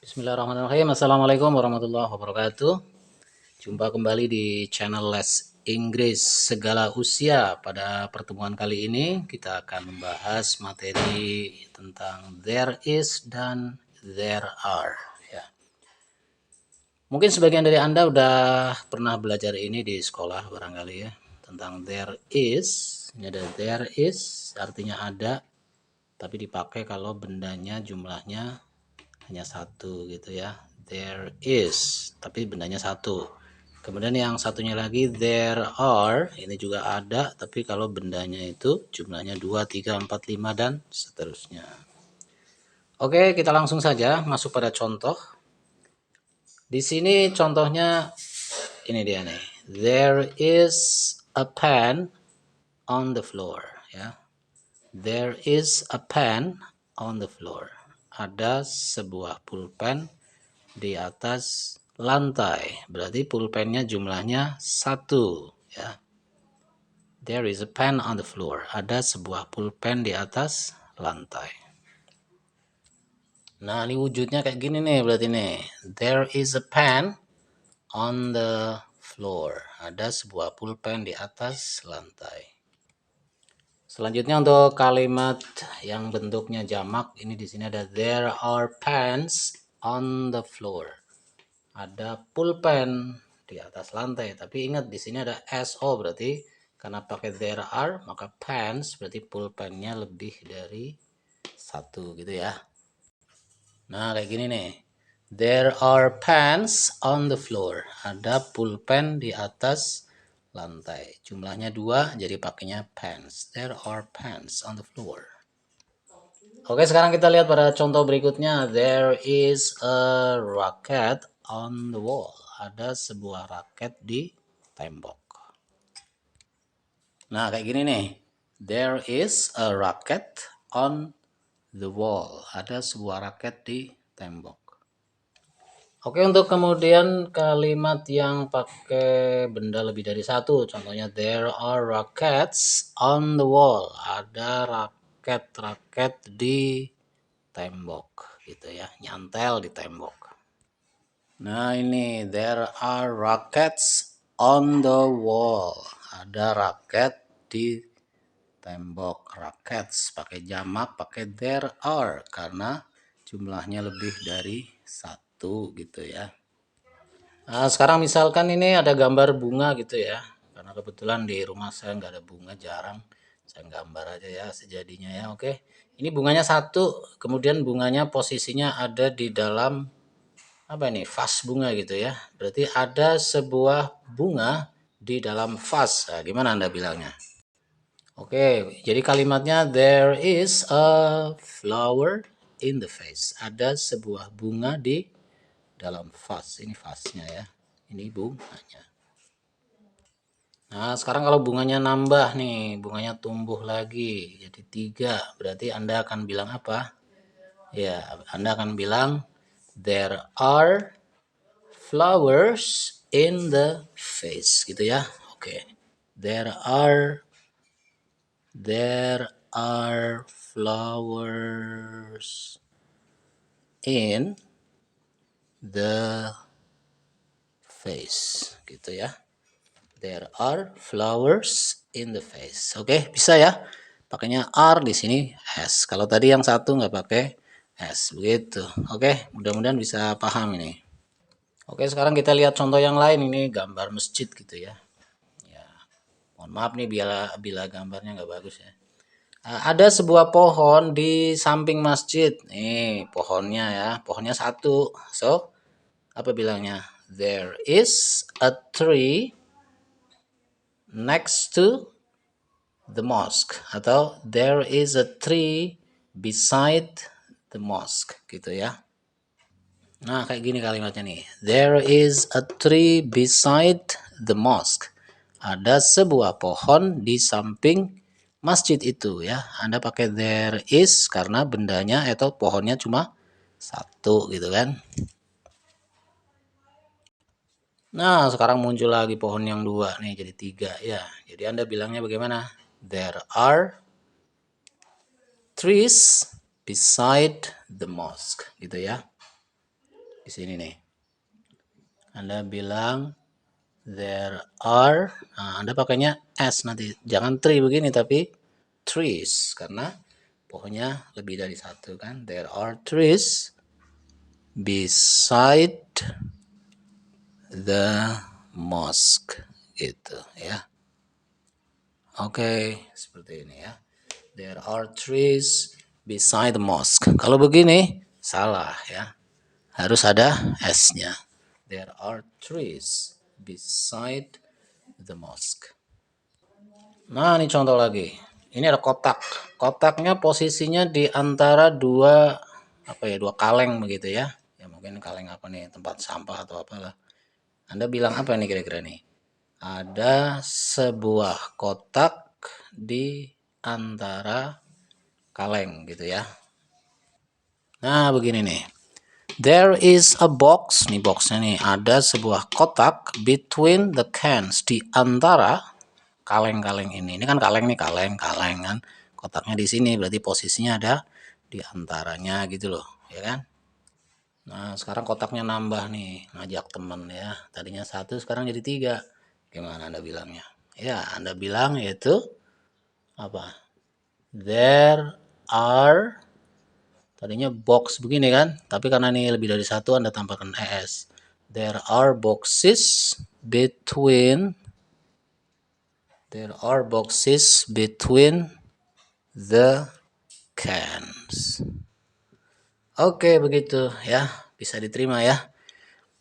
Bismillahirrahmanirrahim. Assalamualaikum warahmatullahi wabarakatuh. Jumpa kembali di channel Les Inggris segala usia. Pada pertemuan kali ini kita akan membahas materi tentang there is dan there are. Ya. Mungkin sebagian dari Anda udah pernah belajar ini di sekolah barangkali ya. Tentang there is. Ini ada there is artinya ada. Tapi dipakai kalau bendanya jumlahnya hanya satu gitu ya. There is, tapi bendanya satu. Kemudian yang satunya lagi there are, ini juga ada, tapi kalau bendanya itu jumlahnya 2, 3, 4, 5 dan seterusnya. Oke, kita langsung saja masuk pada contoh. Di sini contohnya ini dia nih. There is a pen on the floor ya. There is a pen on the floor. Ada sebuah pulpen di atas lantai. Berarti pulpennya jumlahnya 1 ya. There is a pen on the floor. Ada sebuah pulpen di atas lantai. Nah, ini wujudnya kayak gini nih berarti nih. There is a pen on the floor. Ada sebuah pulpen di atas lantai. Selanjutnya untuk kalimat yang bentuknya jamak, ini di sini ada there are pens on the floor. Ada pulpen di atas lantai, tapi ingat di sini ada SO, berarti karena pakai there are maka pens berarti pulpennya lebih dari 1 gitu ya. Nah, kayak gini nih. There are pens on the floor. Ada pulpen di atas lantai. Jumlahnya 2 jadi pakainya pens. There are pens on the floor. Oke, sekarang kita lihat pada contoh berikutnya. There is a racket on the wall. Ada sebuah raket di tembok. Nah, kayak gini nih. There is a racket on the wall. Ada sebuah raket di tembok. Oke, untuk kemudian kalimat yang pakai benda lebih dari 1. Contohnya there are rackets on the wall. Ada raket-raket di tembok gitu ya, nyantel di tembok. Nah, ini there are rackets on the wall. Ada raket di tembok. Rackets pakai jamak, pakai there are karena jumlahnya lebih dari 1 gitu ya. Nah, sekarang misalkan ini ada gambar bunga gitu ya. Karena kebetulan di rumah saya nggak ada bunga, jarang. Saya gambar aja ya sejadinya ya, oke. Ini bunganya 1, kemudian bunganya posisinya ada di dalam apa ini, vas bunga gitu ya. Berarti ada sebuah bunga di dalam vas. Nah, gimana Anda bilangnya? Oke, jadi kalimatnya there is a flower in the vase. Ada sebuah bunga di dalam vas. Ini vasnya ya. Ini bunganya. Nah, sekarang kalau bunganya nambah nih, bunganya tumbuh lagi jadi 3. Berarti Anda akan bilang apa? Ya, Anda akan bilang there are flowers in the vase gitu ya. Oke. There are flowers in the vase gitu ya. There are flowers in the vase. Oke, bisa ya. Pakainya are di sini s. Kalau tadi yang satu nggak pakai s begitu. Oke, mudah-mudahan bisa paham ini. Oke, sekarang kita lihat contoh yang lain. Ini gambar masjid gitu ya. Ya, mohon maaf nih bila gambarnya nggak bagus ya. Ada sebuah pohon di samping masjid. Nih pohonnya ya, pohonnya 1. So, apa bilangnya? There is a tree next to the mosque. Atau there is a tree beside the mosque gitu ya. Nah, kayak gini kalimatnya nih. There is a tree beside the mosque. Ada sebuah pohon di samping masjid itu ya. Anda pakai there is karena bendanya atau pohonnya cuma 1 gitu kan. Nah, sekarang muncul lagi pohon yang 2 nih jadi 3 ya. Jadi Anda bilangnya bagaimana? There are trees beside the mosque gitu ya. Di sini nih. Anda bilang there are, nah, Anda pakainya S nanti. Jangan tree begini tapi trees karena pohonnya lebih dari satu kan. There are trees beside the mosque gitu ya. Oke, seperti ini ya. There are trees beside the mosque. Kalau begini salah ya. Harus ada S-nya. There are trees beside the mosque. Nah, ini contoh lagi. Ini ada kotak. Kotaknya posisinya di antara dua apa ya, dua kaleng begitu ya. Ya mungkin kaleng apa nih, tempat sampah atau apalah. Anda bilang apa nih kira-kira nih? Ada sebuah kotak di antara kaleng gitu ya. Nah, begini nih. There is a box, nih boxnya nih, ada sebuah kotak between the cans, di antara kaleng-kaleng ini. Ini kan kaleng nih, kaleng kan. Kotaknya di sini berarti posisinya ada di antaranya gitu loh, ya kan? Nah, sekarang kotaknya nambah nih, ngajak temen ya. Tadinya satu, sekarang jadi tiga. Gimana Anda bilangnya? Ya, Anda bilang yaitu apa? There are, tadinya box begini kan, tapi karena ini lebih dari satu Anda tambahkan es. There are boxes between, there are boxes between the cans. Oke, begitu ya, bisa diterima ya.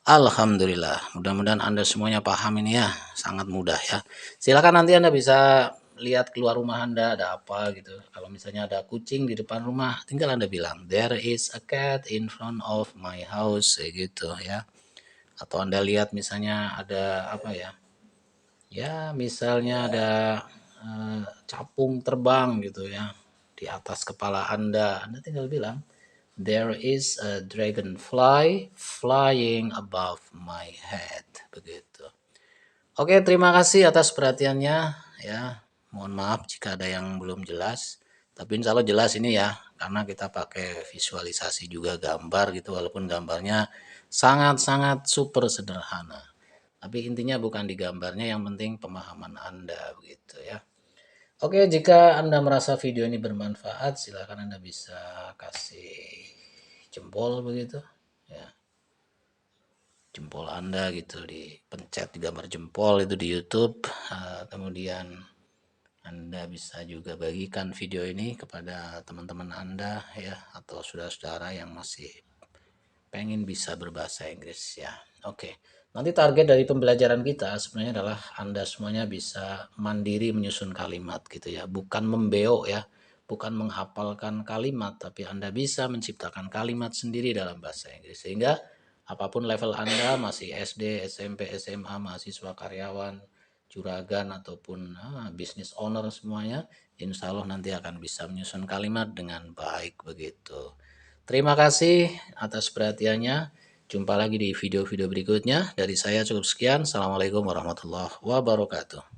Alhamdulillah, mudah-mudahan Anda semuanya paham ini ya, sangat mudah ya. Silakan nanti Anda bisa lihat keluar rumah Anda ada apa gitu. Kalau misalnya ada kucing di depan rumah, tinggal Anda bilang there is a cat in front of my house gitu ya. Atau Anda lihat misalnya ada apa ya? Ya, misalnya ada capung terbang gitu ya di atas kepala Anda. Anda tinggal bilang there is a dragonfly flying above my head. Begitu. Oke, terima kasih atas perhatiannya ya. Mohon maaf jika ada yang belum jelas. Tapi insya Allah jelas ini ya, karena kita pakai visualisasi juga gambar gitu, walaupun gambarnya sangat-sangat super sederhana. Tapi intinya bukan di gambarnya, yang penting pemahaman Anda begitu ya. Oke, jika Anda merasa video ini bermanfaat, silakan Anda bisa kasih jempol begitu ya. Jempol Anda gitu, dipencet di gambar jempol itu di YouTube. Kemudian Anda bisa juga bagikan video ini kepada teman-teman Anda ya, atau saudara-saudara yang masih pengen bisa berbahasa Inggris ya. Oke. Nanti target dari pembelajaran kita sebenarnya adalah Anda semuanya bisa mandiri menyusun kalimat gitu ya, bukan membeo ya, bukan menghafalkan kalimat, tapi Anda bisa menciptakan kalimat sendiri dalam bahasa Inggris. Sehingga apapun level Anda, masih SD, SMP, SMA, mahasiswa, karyawan, juragan ataupun business owner semuanya, insya Allah nanti akan bisa menyusun kalimat dengan baik begitu. Terima kasih atas perhatiannya. Jumpa lagi di video-video berikutnya. Dari saya cukup sekian. Assalamualaikum warahmatullahi wabarakatuh.